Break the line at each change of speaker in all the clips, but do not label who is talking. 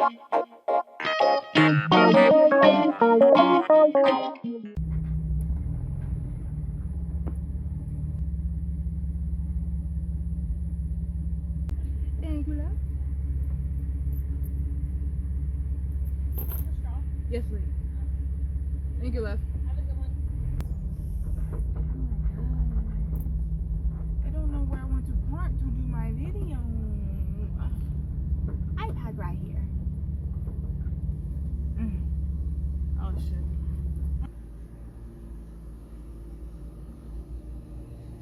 Yes, please. Thank you, love.
Have a good one.
I don't know where I want to park to do my video. iPad right here. Oh shit.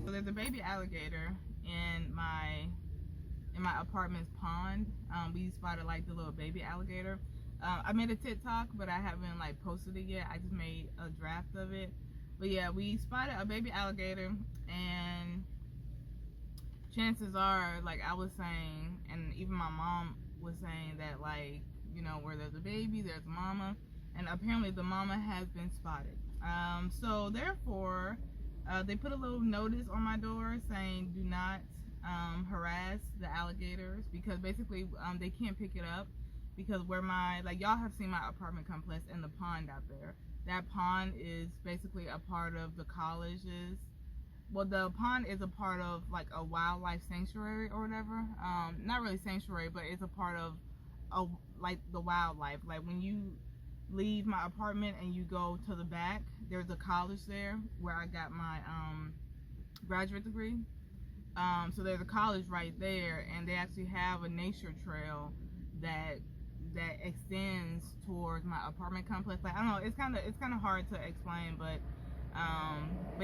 So there's a baby alligator in my apartment's pond. We spotted like the little baby alligator. I made a TikTok, but I haven't like posted it yet. I just made a draft of it. But yeah, we spotted a baby alligator, and chances are, like I was saying, and even my mom was saying that, like, you know, where there's a baby, there's a mama, and apparently the mama has been spotted. So therefore, they put a little notice on my door saying, do not harass the alligators, because basically they can't pick it up, because where my, like, y'all have seen my apartment complex and the pond out there. That pond is basically a part of the college's, well, the pond is a part of like a wildlife sanctuary or whatever. Not really sanctuary, but it's a part of like the wildlife. Like when you leave my apartment and you go to the back, there's a college there where I got my graduate degree. So there's a college right there, and they actually have a nature trail that extends towards my apartment complex. Like, I don't know, it's kind of hard to explain, but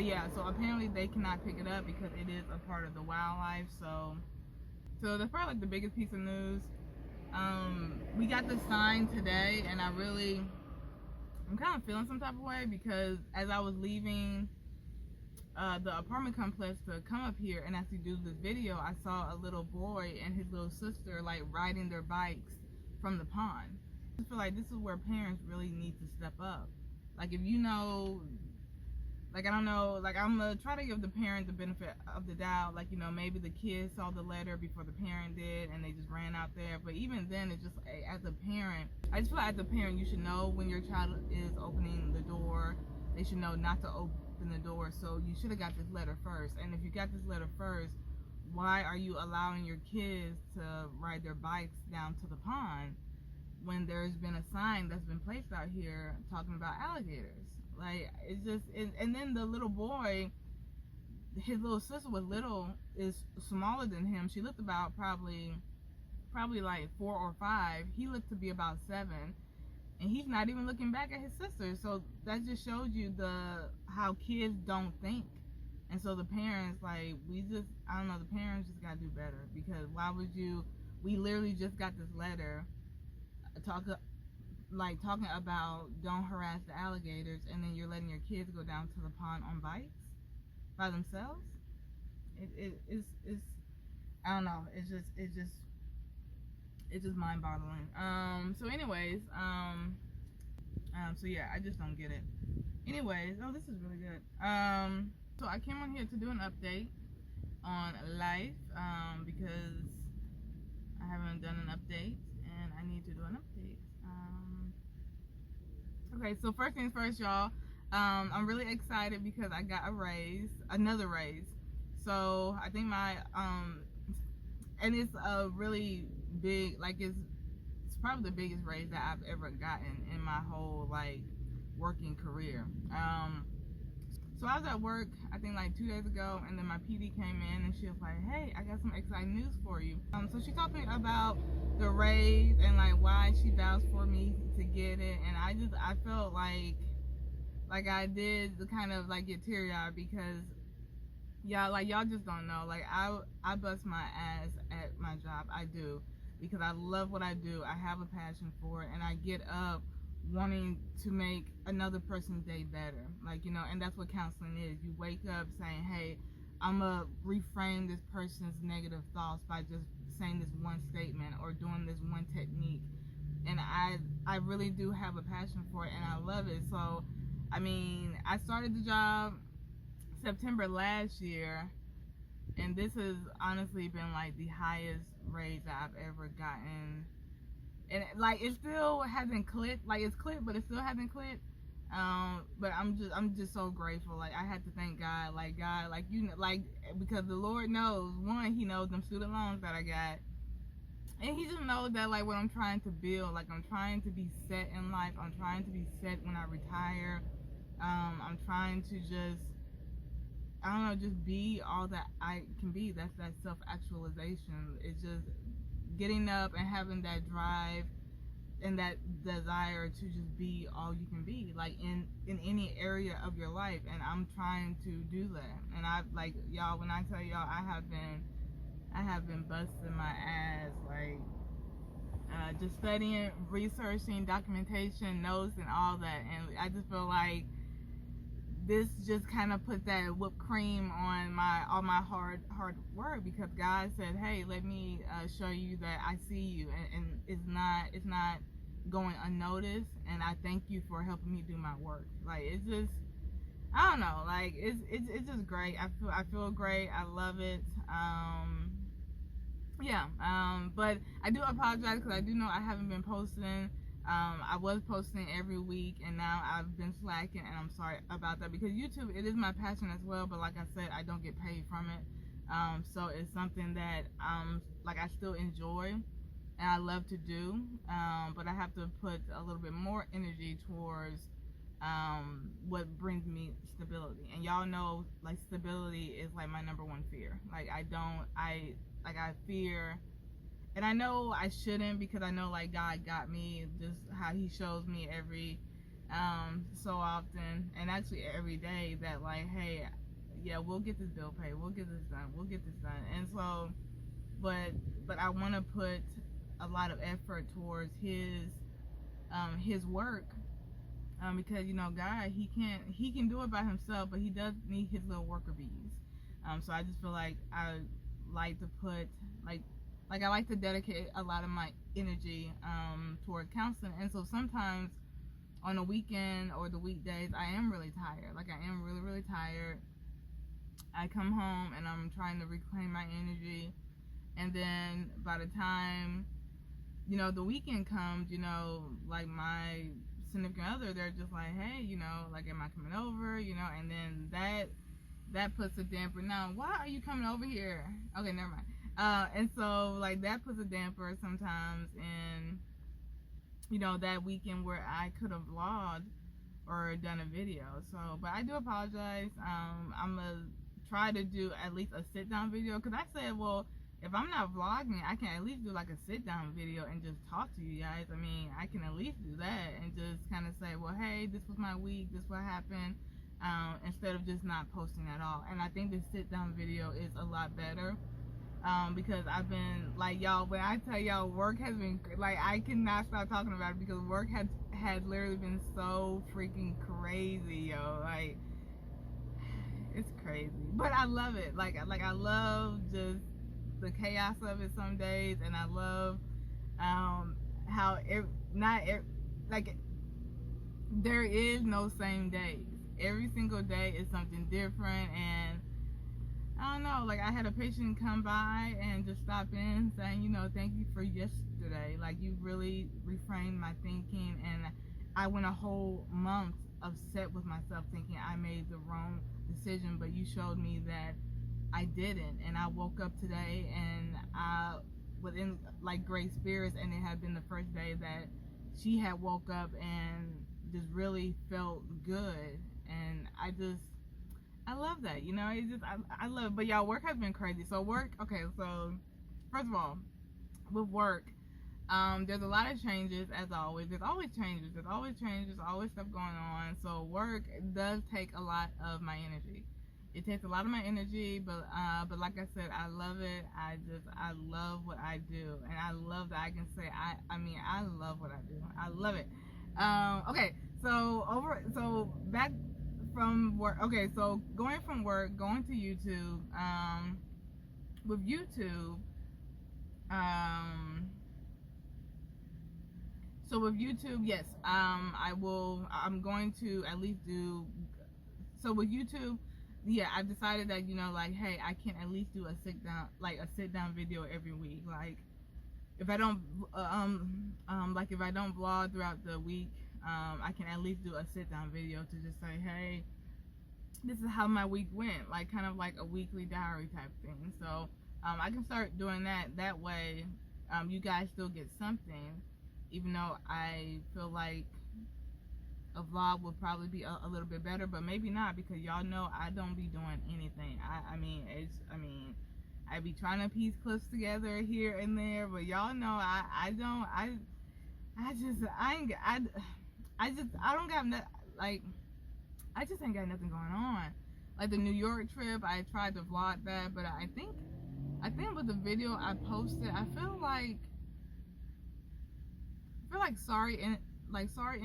yeah, so apparently they cannot pick it up because it is a part of the wildlife. So that's probably like the biggest piece of news. We got the sign today, and I'm kind of feeling some type of way, because as I was leaving the apartment complex to come up here and actually do this video, I saw a little boy and his little sister like riding their bikes from the pond. I feel like this is where parents really need to step up. Like, if you know, like, I don't know, like, I'm gonna try to give the parent the benefit of the doubt. Like, you know, maybe the kid saw the letter before the parent did and they just ran out there. But even then, it's just, as a parent, I just feel like as a parent, you should know when your child is opening the door. They should know not to open the door. So you should have got this letter first. And if you got this letter first, why are you allowing your kids to ride their bikes down to the pond when there's been a sign that's been placed out here talking about alligators? Like, it's just, and then the little boy, his little sister is smaller than him. She looked about probably like 4 or 5. He looked to be about 7, and he's not even looking back at his sister. So that just shows you how kids don't think. And so the parents, like, I don't know, the parents just gotta do better, because why would you? We literally just got this letter talking about don't harass the alligators, and then you're letting your kids go down to the pond on bikes by themselves. It's I don't know. It's just mind-boggling. So anyways, so yeah, I just don't get it. Anyways, oh, this is really good. So I came on here to do an update on life, because I haven't done an update, and I need to do an update. Okay, so first things first, y'all. I'm really excited because I got another raise. So I think and it's a really big, like, it's probably the biggest raise that I've ever gotten in my whole like working career. So I was at work, I think like 2 days ago, and then my PD came in and she was like, hey, I got some exciting news for you. So she talked to me about the raise and like why she vouched for me to get it, and I felt like I did kind of like get teary-eyed, because y'all just don't know. Like, I bust my ass at my job. I do, because I love what I do. I have a passion for it, and I get up wanting to make another person's day better. Like, you know, and that's what counseling is. You wake up saying, hey, I'm gonna reframe this person's negative thoughts by just saying this one statement or doing this one technique. And I really do have a passion for it, and I love it. So I mean, I started the job September last year, and this has honestly been like the highest raise that I've ever gotten and like it still hasn't clicked. Like it's clicked, but it still hasn't clicked. But I'm just so grateful. Like I had to thank God, like you know, like because the Lord knows, one, He knows them student loans that I got, and He just knows that like what I'm trying to build. Like I'm trying to be set in life. I'm trying to be set when I retire. I'm trying to just, I don't know, just be all that I can be. That's that self-actualization. It's just getting up and having that drive and that desire to just be all you can be, like in any area of your life. And I'm trying to do that. And I, like, y'all, when I tell y'all, I have been busting my ass, like just studying, researching, documentation, notes, and all that. And I just feel like this just kind of put that whipped cream on all my hard work, because God said, hey, let me show you that I see you, and it's not going unnoticed, and I thank you for helping me do my work. Like it's just, I don't know, like it's just great. I feel great. I love it. Yeah. But I do apologize because I do know I haven't been posting. I was posting every week, and now I've been slacking, and I'm sorry about that, because YouTube, it is my passion as well, but like I said, I don't get paid from it. So it's something that like I still enjoy and I love to do, but I have to put a little bit more energy towards what brings me stability. And y'all know, like, stability is like my number one fear. Like I fear, and I know I shouldn't, because I know like God got me, just how He shows me every so often, and actually every day, that like, hey, yeah, we'll get this bill paid, we'll get this done. And so but I want to put a lot of effort towards his work, because you know, God, he can do it by himself, but He does need His little worker bees. So I just feel like I like to put like I like to dedicate a lot of my energy toward counseling. And so sometimes on the weekend or the weekdays, I am really tired. Like I am really, really tired. I come home and I'm trying to reclaim my energy, and then by the time, you know, the weekend comes, you know, like my significant other, they're just like, hey, you know, like, am I coming over, you know? And then that puts a damper. Now, why are you coming over here? Okay, never mind. And so like that puts a damper sometimes in, you know, that weekend where I could have vlogged or done a video. So, but I do apologize. I'm gonna try to do at least a sit down video, because I said, well, if I'm not vlogging, I can at least do like a sit down video and just talk to you guys. I mean, I can at least do that and just kind of say, well, hey, this was my week, this what happened, instead of just not posting at all. And I think the sit down video is a lot better, because I've been, like, y'all, when I tell y'all, work has been, like, I cannot stop talking about it, because work has literally been so freaking crazy, yo. Like, it's crazy, but I love it. Like I love just the chaos of it some days, and I love how like, there is no same days. Every single day is something different. And I don't know, like, I had a patient come by and just stop in saying, you know, thank you for yesterday. Like, you really reframed my thinking, and I went a whole month upset with myself thinking I made the wrong decision, but you showed me that I didn't. And I woke up today and I was in like great spirits, and it had been the first day that she had woke up and just really felt good. And I love that, you know. It's just, I love it. But y'all, work has been crazy. So work, okay, so first of all, with work, there's a lot of changes, as always. There's always changes, there's always stuff going on. So work does take a lot of my energy. It takes a lot of my energy, but like I said, I love it. I love what I do, and I love that I can say I mean, I love what I do. I love it. Okay, so back from work. Okay, so going from work, going to YouTube. With YouTube, so with YouTube, yes, I'm going to at least do, so with YouTube, yeah, I've decided that, you know, like, hey, I can at least do a sit down video every week. Like, if I don't like if I don't vlog throughout the week, I can at least do a sit down video to just say, hey, this is how my week went, like kind of like a weekly diary type thing. So I can start doing that way. You guys still get something, even though I feel like a vlog would probably be a little bit better, but maybe not, because y'all know I don't be doing anything. I mean I be trying to piece clips together here and there, but y'all know I don't got like I just ain't got nothing going on. Like the New York trip, I tried to vlog that, but I think with the video I posted, I feel like sorry in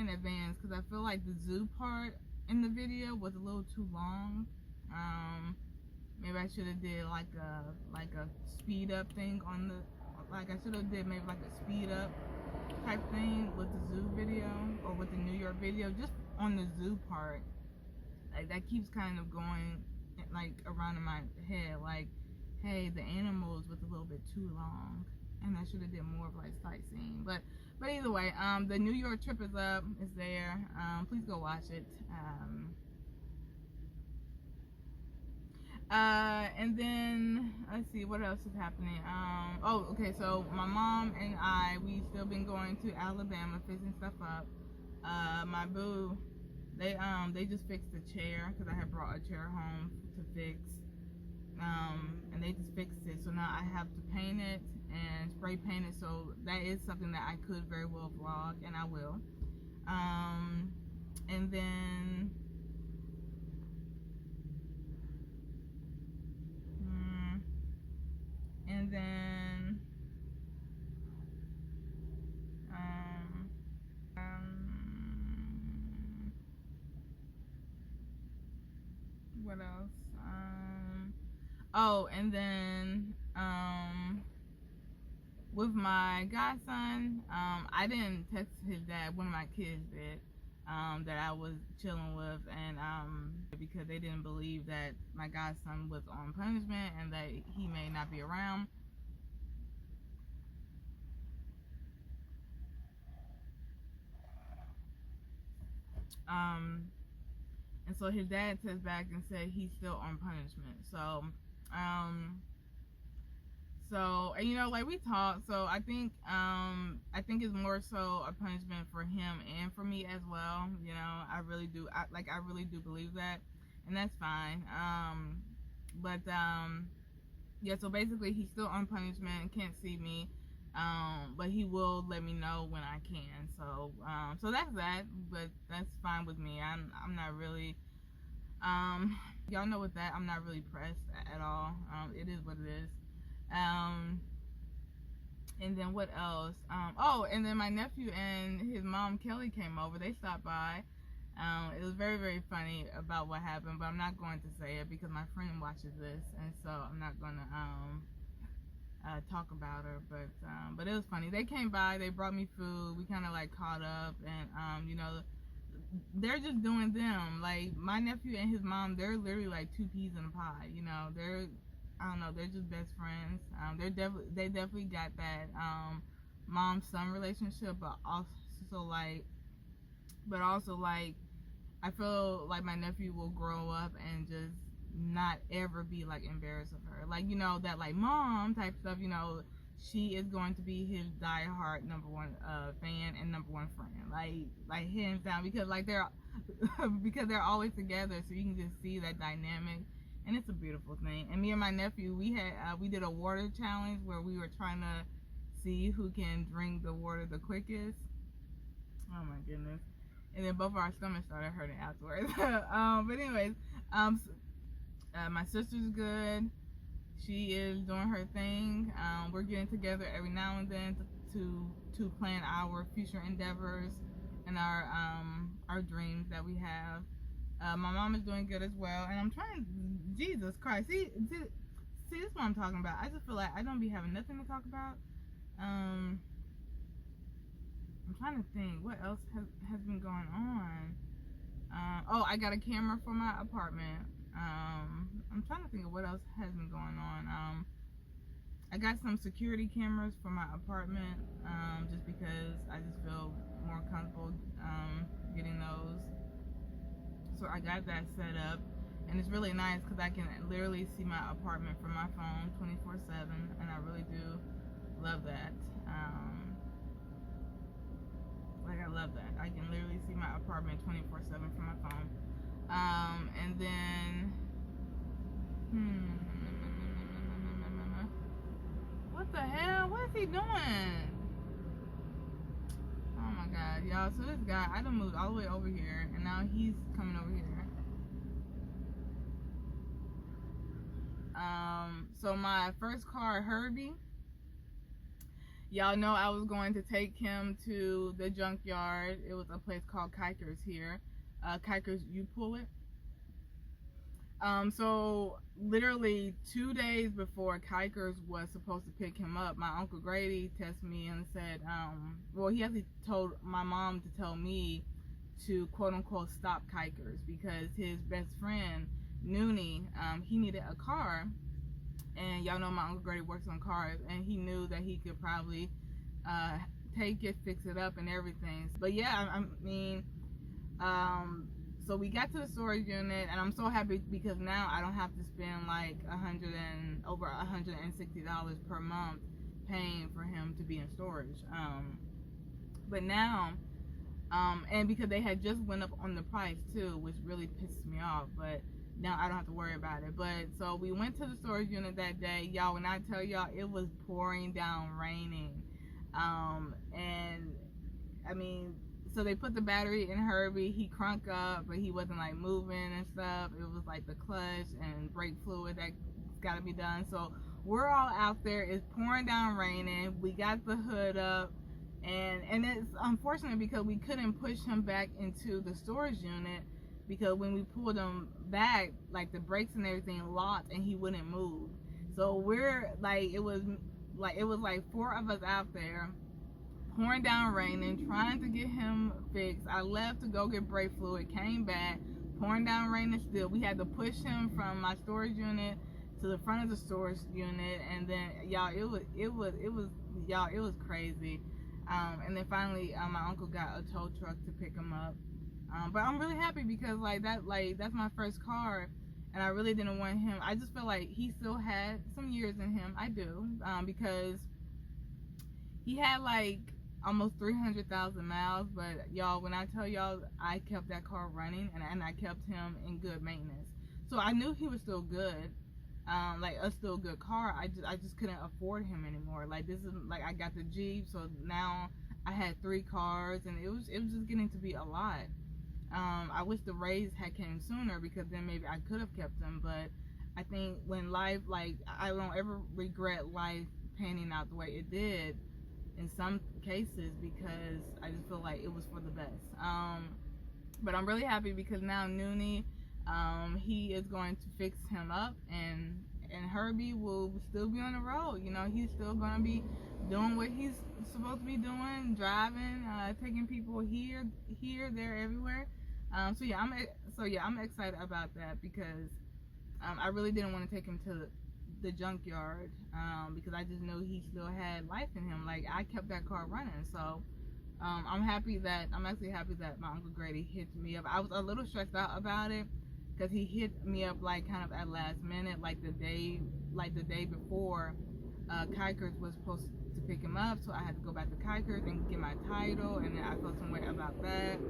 advance, because I feel like the zoo part in the video was a little too long. Maybe I should have did like a speed up thing on the, like I should have did maybe like a speed up type thing with the zoo video or with the New York video, just on the zoo part. Like that keeps kind of going like around in my head, like, hey, the animals was a little bit too long, and I should have did more of like sightseeing. But either way, the New York trip is up, it's there. Please go watch it. And then let's see what else is happening. Oh, okay, so my mom and we still been going to Alabama, fixing stuff up. My boo, they just fixed the chair, because I had brought a chair home to fix, and they just fixed it. So now I have to paint it and spray paint it. So that is something that I could very well vlog, and I will. And then what else? Oh, and then with my godson, I didn't text his dad, one of my kids did, that I was chilling with, and because they didn't believe that my godson was on punishment and that he may not be around. And so his dad texted back and said he's still on punishment. So, and you know, like we talked, so I think it's more so a punishment for him and for me as well. You know, I really do believe that, and that's fine. Yeah, so basically he's still on punishment and can't see me, but he will let me know when I can. So so that's that, but that's fine with me. I'm not really, y'all know with that, I'm not really pressed at all. It is what it is. And then what else? Oh, and then my nephew and his mom Kelly came over. They stopped by. It was very, very funny about what happened, but I'm not going to say it because my friend watches this, and so I'm not going to talk about her. But it was funny. They came by. They brought me food. We kind of like caught up, and you know, they're just doing them. Like my nephew and his mom, they're literally like two peas in a pod. You know, I don't know, they're just best friends. They definitely got that mom-son relationship, but also like I feel like my nephew will grow up and just not ever be like embarrassed of her, like, you know, that like mom type stuff. You know, she is going to be his diehard number one fan and number one friend, like hands down, because like they're always together, so you can just see that dynamic. And it's a beautiful thing. And me and my nephew, we did a water challenge where we were trying to see who can drink the water the quickest. Oh my goodness. And then both of our stomachs started hurting afterwards. But anyways, my sister's good. She is doing her thing. We're getting together every now and then to plan our future endeavors and our dreams that we have. My mom is doing good as well, and I'm trying. Jesus Christ, see, this is what I'm talking about. I just feel like I don't be having nothing to talk about. I'm trying to think what else has been going on. Oh, I got a camera for my apartment. I'm trying to think of what else has been going on. I got some security cameras for my apartment, just because I just feel more comfortable getting those. So I got that set up, and it's really nice because I can literally see my apartment from my phone 24/7, and I really do love that. I love that. I can literally see my apartment 24/7 from my phone. And then, what the hell? What is he doing? Oh my God, y'all. So this guy, I done moved all the way over here, and now he's coming over here. So my first car, Herbie, y'all know I was going to take him to the junkyard. It was a place called Kikers here. Kikers, you pull it. So literally 2 days before Kikers was supposed to pick him up, my Uncle Grady texted me and said, well, he actually told my mom to tell me to quote unquote stop Kikers because his best friend, Noonie, he needed a car. And y'all know my Uncle Grady works on cars, and he knew that he could probably take it, fix it up, and everything. But yeah, I mean, so we got to the storage unit, and I'm so happy because now I don't have to spend like over $160 per month paying for him to be in storage. But now, and because they had just went up on the price too, which really pisses me off. But now I don't have to worry about it. But so we went to the storage unit that day, y'all. When I tell y'all, it was pouring down, raining, and I mean, so they put the battery in Herbie. He crunk up, but he wasn't like moving and stuff. It was like the clutch and brake fluid that's got to be done. So we're all out there. It's pouring down, raining. We got the hood up, and it's unfortunate because we couldn't push him back into the storage unit because when we pulled him back, like the brakes and everything locked, and he wouldn't move. So we're like, it was like 4 of us out there, pouring down, raining, trying to get him fixed. I left to go get brake fluid, came back, pouring down, raining still. We had to push him from my storage unit to the front of the storage unit, and then y'all, it was crazy. And then finally, my uncle got a tow truck to pick him up. But I'm really happy because that's my first car, and I really didn't want him. I just feel like he still had some years in him. I do, because he had like almost 300,000 miles. But y'all, when I tell y'all, I kept that car running, and I kept him in good maintenance. So I knew he was still good, like a still good car. I just couldn't afford him anymore. Like, this is like, I got the Jeep, so now I had 3 cars, and it was just getting to be a lot. I wish the raise had came sooner because then maybe I could have kept him. But I think when life, like, I don't ever regret life panning out the way it did in some cases, because I just feel like it was for the best. But I'm really happy because now Noonie, he is going to fix him up, and Herbie will still be on the road. You know, he's still going to be doing what he's supposed to be doing, driving, taking people here, there, everywhere. So yeah, I'm excited about that because I really didn't want to take him to the junkyard, because I just knew he still had life in him. Like, I kept that car running. So I'm actually happy that my Uncle Grady hit me up. I was a little stressed out about it because he hit me up like kind of at last minute, like the day before Kikers was supposed to pick him up. So I had to go back to Kikers and get my title, and then I felt some way about that.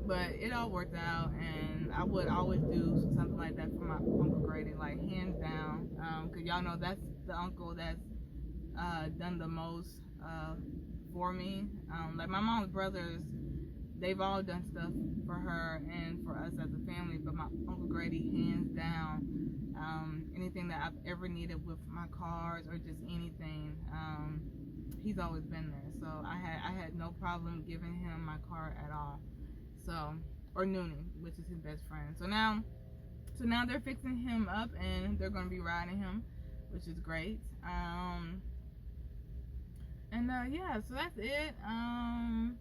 But it all worked out, and I would always do something like that for my Uncle Grady, like hands down, because y'all know that's the uncle that's done the most for me. Like, my mom's brothers, they've all done stuff for her and for us as a family, but my Uncle Grady, hands down, anything that I've ever needed with my cars or just anything, he's always been there. So I had no problem giving him my car at all. So, or Noonie, which is his best friend. So now they're fixing him up, and they're going to be riding him, which is great. Yeah, so that's it. I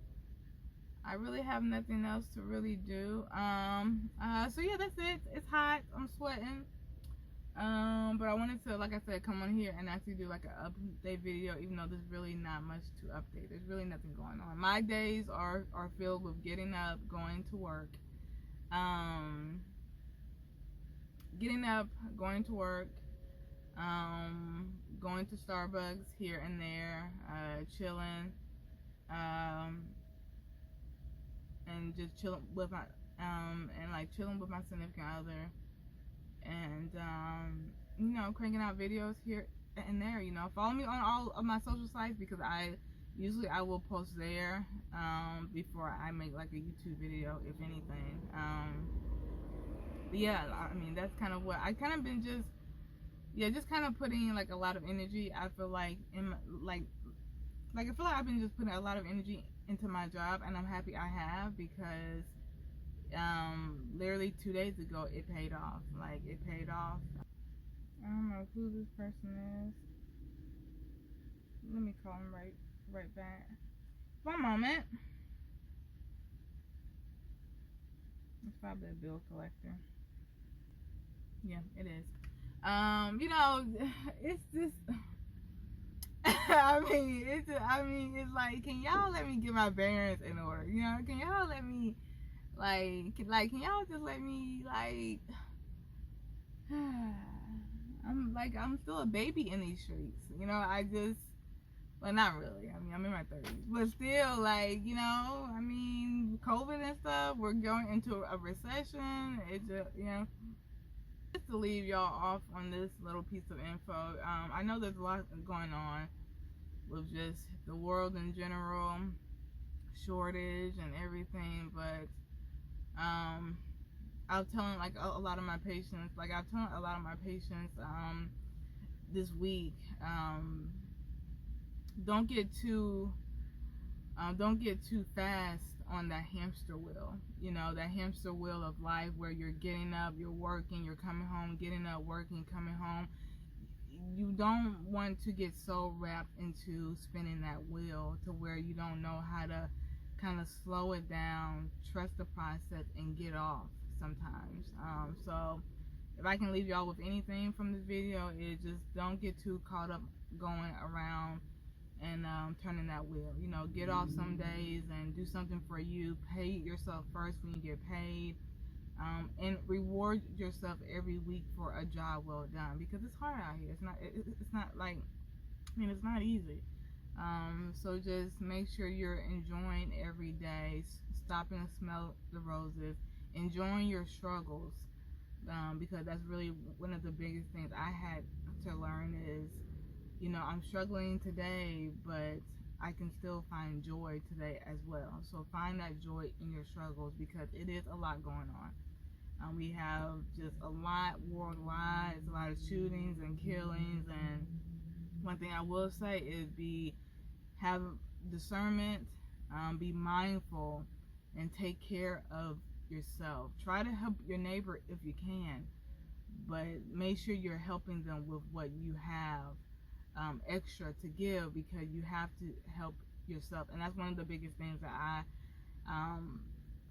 really have nothing else to really do. So yeah, that's it. It's hot. I'm sweating. But I wanted to, like I said, come on here and actually do like an update video, even though there's really not much to update. There's really nothing going on. My days are filled with getting up, going to work, going to Starbucks here and there, chilling, and just chilling with my, chilling with my significant other, and, you know, cranking out videos here and there. You know, follow me on all of my social sites, because I will post there, before I make like a YouTube video, if anything. But yeah, I mean, that's kind of what I kind of been just kind of putting like a lot of energy. I feel like I feel like I've been just putting a lot of energy into my job, and I'm happy I have, because literally 2 days ago it paid off. Like, it paid off. I don't know who this person is. Let me call him right back. One moment. It's probably a bill collector. Yeah, it is. You know, it's just I mean, it's like, can y'all let me get my bearings in order? You know, can y'all let me can y'all just let me I'm still a baby in these streets. You know, well, not really. I mean, I'm in my 30s, but still, like, you know, I mean, COVID and stuff, we're going into a recession. It just, you know, just to leave y'all off on this little piece of info. I know there's a lot going on with just the world in general, shortage and everything, but I've telling like a lot of my patients, this week, don't get too fast on that hamster wheel. You know, that hamster wheel of life, where you're getting up, you're working, you're coming home, getting up, working, coming home. You don't want to get so wrapped into spinning that wheel to where you don't know how to kind of slow it down, trust the process, and get off sometimes. So if I can leave y'all with anything from this video, is just don't get too caught up going around and turning that wheel. You know, get off some days and do something for you. Pay yourself first when you get paid, and reward yourself every week for a job well done, because it's hard out here. It's not like, I mean, it's not easy. So just make sure you're enjoying every day, stopping to smell the roses, enjoying your struggles, because that's really one of the biggest things I had to learn is, you know, I'm struggling today, but I can still find joy today as well. So find that joy in your struggles, because it is a lot going on. We have just a lot worldwide. It's a lot of shootings and killings, and one thing I will say is have discernment, be mindful, and take care of yourself. Try to help your neighbor if you can, but make sure you're helping them with what you have extra to give, because you have to help yourself. And that's one of the biggest things that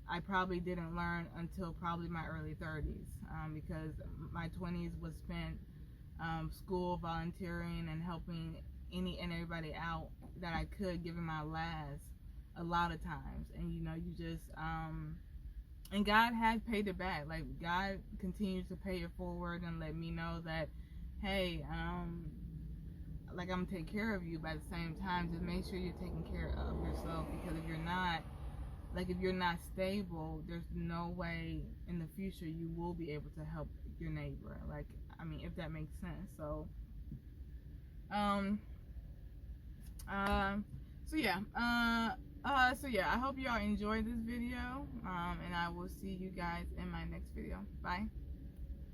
I probably didn't learn until probably my early 30s, because my 20s was spent school, volunteering, and helping any and everybody out that I could, giving my last a lot of times. And you know, you just and God has paid it back. Like, God continues to pay it forward and let me know that, hey, like, I'm gonna take care of you, but at the same time, just make sure you're taking care of yourself, because if you're not stable, there's no way in the future you will be able to help your neighbor. Like, I mean, if that makes sense. So so yeah, I hope y'all enjoyed this video, and I will see you guys in my next video. Bye.